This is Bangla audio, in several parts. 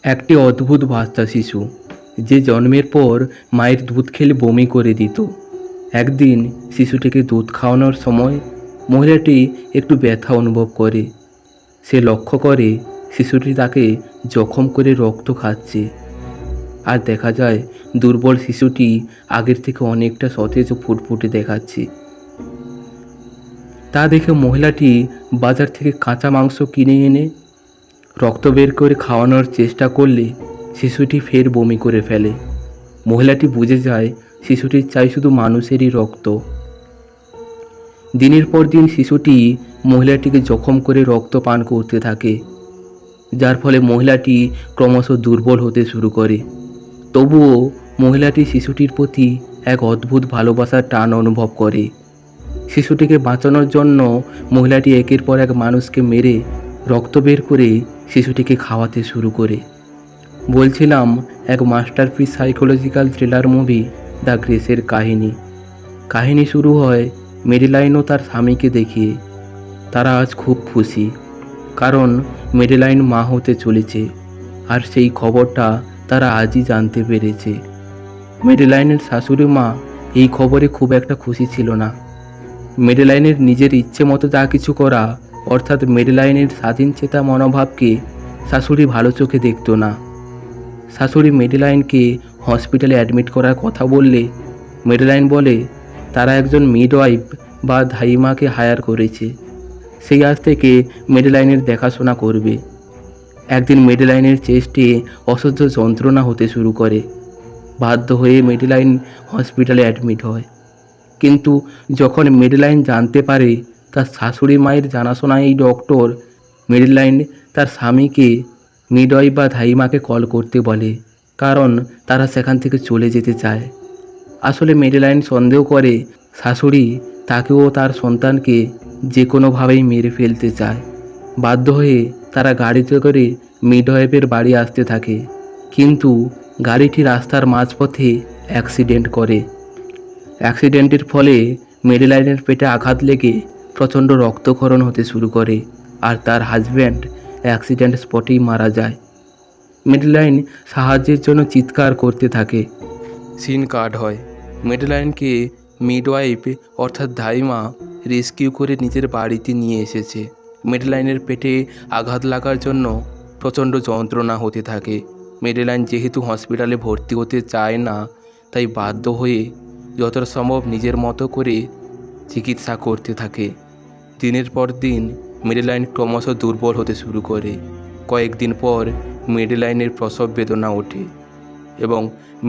একটি অদ্ভুত বাচ্চা শিশু যে জন্মের পর মায়ের দুধ খেলে বমি করে দিত। একদিন শিশুটিকে দুধ খাওয়ানোর সময় মহিলাটি একটু ব্যথা অনুভব করে। সে লক্ষ্য করে শিশুটি তাকে জখম করে রক্ত খাচ্ছে। আর দেখা যায় দুর্বল শিশুটি আগের থেকে অনেকটা সতেজ ও ফুটফুটে দেখাচ্ছে। তা দেখে মহিলাটি বাজার থেকে কাঁচা মাংস কিনে এনে রক্ত বের করে খাওয়ানোর চেষ্টা করলে শিশুটি ফের বমি করে ফেলে। মহিলাটি বুঝে যায় শিশুটির চাই শুধু মানুষেরই রক্ত। দিনের পর দিন শিশুটি মহিলাটিকে জখম করে রক্ত পান করতে থাকে, যার ফলে মহিলাটি ক্রমশ দুর্বল হতে শুরু করে। তবুও মহিলাটি শিশুটির প্রতি এক অদ্ভুত ভালোবাসার টান অনুভব করে। শিশুটিকে বাঁচানোর জন্য মহিলাটি একের পর এক মানুষকে মেরে রক্ত বের করে শিশুটিকে খাওয়াতে শুরু করে। বলছিলাম এক masterpiece psychological thriller movie the গ্রেসের কাহিনী শুরু হয় মেরিলাইন ও তার স্বামীকে দেখিয়ে। তারা আজ খুব খুশি, কারণ মেরিলাইন মা হতে চলেছে, আর সেই খবরটা তারা আজই জানতে পেরেছে। মেরিলাইনের শাশুড়ি মা এই খবরে খুব একটা খুশি ছিল না। মেরিলাইনের নিজের ইচ্ছে মতো যা কিছু করা, অর্থাৎ মেরিলাইনের স্বাধীন চেতা মনোভাবকে শাশুড়ি ভালো চোখে দেখত না। শাশুড়ি মেরিলাইনকে হসপিটালে অ্যাডমিট করার কথা বললে মেরিলাইন বলে তারা একজন মিডওয়াইফ বা ধাইমাকে হায়ার করেছে, সেই আজ থেকে মেরিলাইনের দেখাশোনা করবে। একদিন মেরিলাইনের চেস্টে অসহ্য যন্ত্রণা হতে শুরু করে। বাধ্য হয়ে মেরিলাইন হসপিটালে অ্যাডমিট হয়। কিন্তু যখন মেরিলাইন জানতে পারে তার শাশুড়ি মায়ের জানাশোনা এই ডক্টর, মেরিলাইন তার স্বামীকে মিডওয়াইফ বা ধাইমাকে কল করতে বলে, কারণ তারা সেখান থেকে চলে যেতে চায়। আসলে মেরিলাইন সন্দেহ করে শাশুড়ি তাকেও তার সন্তানকে যে কোনোভাবেই মেরে ফেলতে চায়। বাধ্য হয়ে তারা গাড়িতে করে মিডওয়াইফের বাড়ি আসতে থাকে, কিন্তু গাড়িটি রাস্তার মাঝপথে অ্যাক্সিডেন্ট করে। অ্যাক্সিডেন্টের ফলে মেরিলাইনের পেটে আঘাত লেগে প্রচণ্ড রক্তক্ষরণ হতে শুরু করে, আর তার হাজব্যান্ড অ্যাক্সিডেন্ট স্পটেই মারা যায়। মেরিলাইন সাহায্যের জন্য চিৎকার করতে থাকে। সিন কাট হয়। মেরিলাইনকে মিডওয়াইফ অর্থাৎ ধাইমা রেস্কিউ করে নিজের বাড়িতে নিয়ে এসেছে। মেরিলাইনের পেটে আঘাত লাগার জন্য প্রচণ্ড যন্ত্রণা হতে থাকে। মেরিলাইন যেহেতু হসপিটালে ভর্তি হতে চায় না, তাই বাধ্য হয়ে যতটা সম্ভব নিজের মতো করে চিকিৎসা করতে থাকে। দিনের পর দিন মেরিলাইন ক্রমশ দুর্বল হতে শুরু করে। কয়েকদিন পর মেরিলাইনের প্রসব বেদনা ওঠে এবং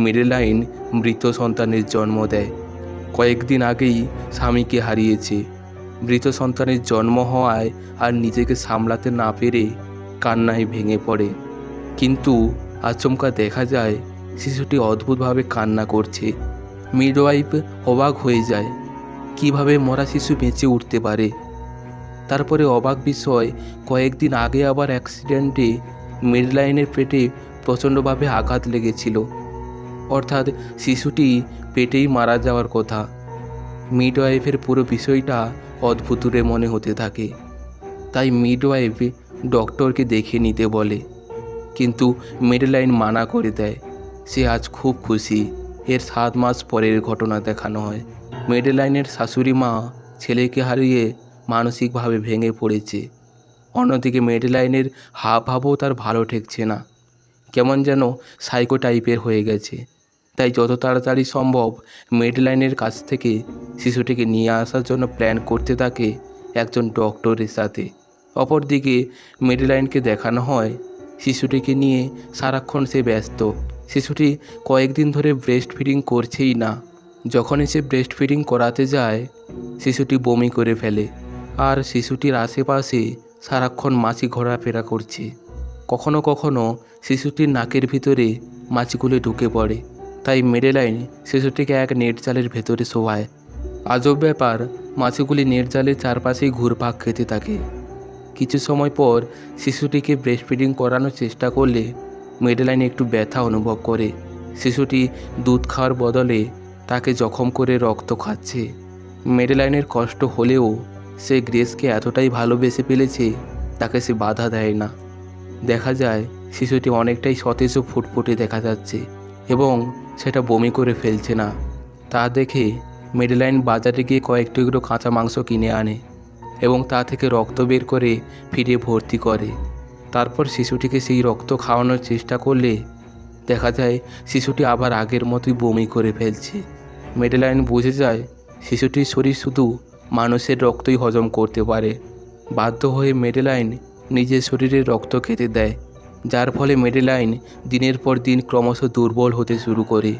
মেরিলাইন মৃত সন্তানের জন্ম দেয়। কয়েকদিন আগেই স্বামীকে হারিয়েছে। মৃত সন্তানের জন্ম হওয়ায় আর নিজেকে সামলাতে না পেরে কান্নায় ভেঙে পড়ে। কিন্তু আচমকা দেখা যায় শিশুটি অদ্ভুতভাবে কান্না করছে। মিডওয়াইফ অবাক হয়ে যায়, কিভাবে মরা শিশু বেঁচে উঠতে পারে। তারপরে অবাক বিষয়, কয়েকদিন আগে আবার অ্যাক্সিডেন্টে মেরিলাইনের পেটে প্রচণ্ডভাবে আঘাত লেগেছিল, অর্থাৎ শিশুটি পেটেই মারা যাওয়ার কথা। মিডওয়াইফের পুরো বিষয়টা অদ্ভুতুরে মনে হতে থাকে। তাই মিডওয়াইফ ডক্টরকে দেখে নিতে বলে, কিন্তু মেরিলাইন মানা করে দেয়। সে আজ খুব খুশি। এর 7 মাস পরের ঘটনা দেখানো হয়। মেরিলাইনের শাশুড়ি মা ছেলেকে হারিয়ে মানসিকভাবে ভেঙে পড়েছে। অন্যদিকে মেরিলাইনের হাবভাবও তার ভালো ঠেকছে না, কেমন যেন সাইকো টাইপের হয়ে গেছে। তাই যত তাড়াতাড়ি সম্ভব মেরিলাইনের কাছ থেকে শিশুটিকে নিয়ে আসার জন্য প্ল্যান করতে থাকে একজন ডক্টরের সাথে। অপরদিকে মেরিলাইনকে দেখানো হয় শিশুটিকে নিয়ে সারাক্ষণ সে ব্যস্ত। শিশুটি কয়েকদিন ধরে ব্রেস্ট ফিডিং করছেই না। যখনই সে ব্রেস্ট ফিডিং করাতে যায় শিশুটি বমি করে ফেলে, আর শিশুটির আশেপাশে সারাক্ষণ মাছি ঘোরাফেরা করছে। কখনো কখনো শিশুটির নাকের ভিতরে মাছিগুলো ঢুকে পড়ে। তাই মেরিলাইন শিশুটিকে এক নেট জালের ভেতরে শোয়ায়। আজব ব্যাপার, মাছিগুলি নেট জালের চারপাশেই ঘুরপাক খেতে থাকে। কিছু সময় পর শিশুটিকে ব্রেস্ট ফিডিং করানোর চেষ্টা করলে মেরিলাইন একটু ব্যথা অনুভব করে। শিশুটি দুধ খাওয়ার বদলে তাকে জখম করে রক্ত খাচ্ছে। মেরিলাইনের কষ্ট হলেও সে গ্রেসকে এতটাই ভালোবেসে ফেলেছে, তাকে সে বাধা দেয় না। দেখা যায় শিশুটি অনেকটাই সতেজ ও ফুটফুটে দেখা যাচ্ছে এবং সেটা বমি করে ফেলছে না। তা দেখে মেডেলাইন বাজারে গিয়ে কয়েক টুকরো কাঁচা মাংস কিনে আনে এবং তা থেকে রক্ত বের করে ফিরে ভর্তি করে। তারপর শিশুটিকে সেই রক্ত খাওয়ানোর চেষ্টা করলে দেখা যায় শিশুটি আবার আগের মতোই বমি করে ফেলছে। মেডেলাইন বুঝে যায় শিশুটির শরীর শুধু মানুষের রক্তই হজম করতে পারে। বাধ্য হয়ে মেডেলাইন নিজের শরীরে রক্ত খেতে দেয়, যার ফলে মেডেলাইন দিনের পর দিন ক্রমশ দুর্বল হতে শুরু করে।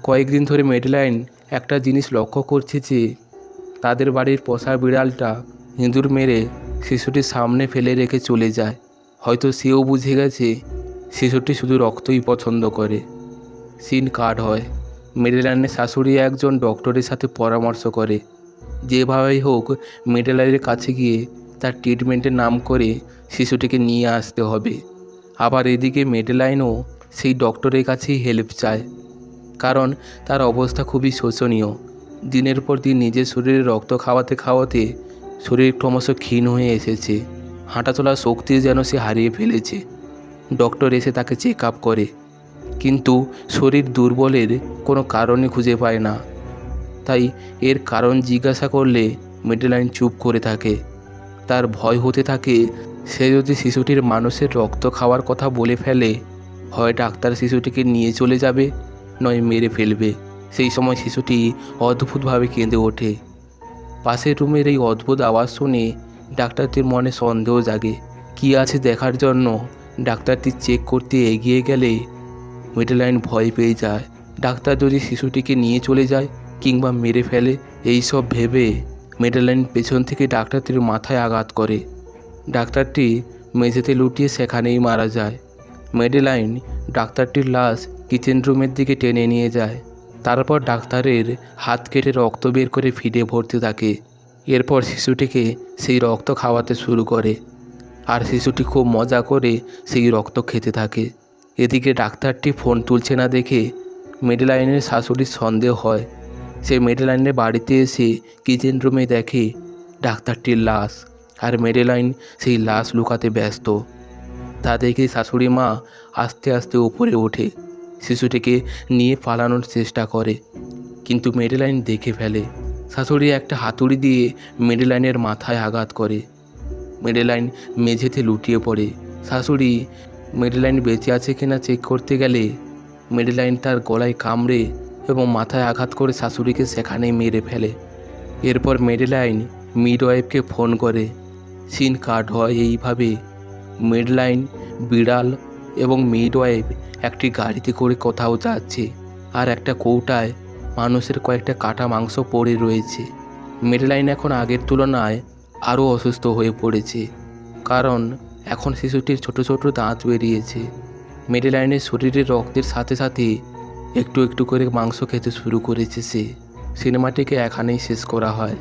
কয়েকদিন ধরে মেডেলাইন একটা জিনিস লক্ষ্য করছে যে তাদের বাড়ির পোষা বিড়ালটা ইঁদুর মেরে শিশুটির সামনে ফেলে রেখে চলে যায়। হয়তো সেও বুঝে গেছে শিশুটি শুধু রক্তই পছন্দ করে। সিন কাট হয়। মেডেলাইনের শাশুড়ি একজন ডক্টরের সাথে পরামর্শ করে যেভাবেই হোক মেডেলাইনের কাছে গিয়ে তার ট্রিটমেন্টের নাম করে শিশুটিকে নিয়ে আসতে হবে। আবার এদিকে মেডেলাইনও সেই ডক্টরের কাছেই হেল্প চায়, কারণ তার অবস্থা খুবই শোচনীয়। দিনের পর দিন নিজের শরীরে রক্ত খাওয়াতে খাওয়াতে শরীর ক্রমশ ক্ষীণ হয়ে এসেছে। হাঁটাচলার শক্তি যেন সে হারিয়ে ফেলেছে। ডক্টর এসে তাকে চেক আপ করে, কিন্তু শরীর দুর্বলের কোনো কারণই খুঁজে পায় না। তাই এর কারণ জিজ্ঞাসা করলে মেডেলাইন চুপ করে থাকে। তার ভয় হতে থাকে সে যদি শিশুটির মানুষের রক্ত খাওয়ার কথা বলে ফেলে, হয় ডাক্তার শিশুটিকে নিয়ে চলে যাবে, নয় মেরে ফেলবে। সেই সময় শিশুটি অদ্ভুতভাবে কেঁদে ওঠে। পাশের রুমের এই অদ্ভুত আওয়াজ শুনে ডাক্তারটির মনে সন্দেহ জাগে। কী আছে দেখার জন্য ডাক্তারটি চেক করতে এগিয়ে গেলে মেডেলাইন ভয় পেয়ে যায়। ডাক্তার যদি শিশুটিকে নিয়ে চলে যায় কিংবা মেরে ফেলে, এই সব ভেবে মেডেলাইন পেছন থেকে ডাক্তারটির মাথায় আঘাত করে। ডাক্তারটি মেঝেতে লুটিয়ে সেখানেই মারা যায়। মেডেলাইন ডাক্তারটির লাশ কিচেন রুমের দিকে টেনে নিয়ে যায়। তারপর ডাক্তারের হাত কেটে রক্ত বের করে ফিডে ভরতে থাকে। এরপর শিশুটিকে সেই রক্ত খাওয়াতে শুরু করে, আর শিশুটি খুব মজা করে সেই রক্ত খেতে থাকে। এদিকে ডাক্তারটি ফোন তুলছে না দেখে মেডেলাইনের শাশুড়ির সন্দেহ হয়। সে মেডেলাইনের বাড়িতে এসে কিচেন রুমে দেখে ডাক্তারটির লাশ, আর মেডেলাইন সেই লাশ লুকাতে ব্যস্ত। তা দেখে শাশুড়ি মা আস্তে আস্তে উপরে ওঠে, শিশুটিকে নিয়ে পালানোর চেষ্টা করে, কিন্তু মেডেলাইন দেখে ফেলে। শাশুড়ি একটা হাতুড়ি দিয়ে মেডেলাইনের মাথায় আঘাত করে। মেডেলাইন মেঝেতে লুটিয়ে পড়ে। শাশুড়ি মেডেলাইন বেঁচে আছে কিনা চেক করতে গেলে মেডেলাইন তার গলায় কামড়ে এবং মাথায় আঘাত করে শাশুড়িকে সেখানেই মেরে ফেলে। এরপর মেডেলাইন মিডওয়াইফকে ফোন করে। সিন কাট হয় এইভাবে। মেডেলাইন, বিড়াল এবং মিডওয়াইফ একটি গাড়িতে করে কোথাও যাচ্ছে, আর একটা কৌটায় মানুষের কয়েকটা কাটা মাংস পড়ে রয়েছে। মেডেলাইন এখন আগের তুলনায় আরও অসুস্থ হয়ে পড়েছে, কারণ এখন শিশুটির ছোট ছোট দাঁত বেরিয়েছে। মেডেলাইনের শরীরের রক্তের সাথে সাথে একটু একটু করে মাংস খেতে শুরু করেছে সে। সিনেমাটিকে এখানেই শেষ করা হয়।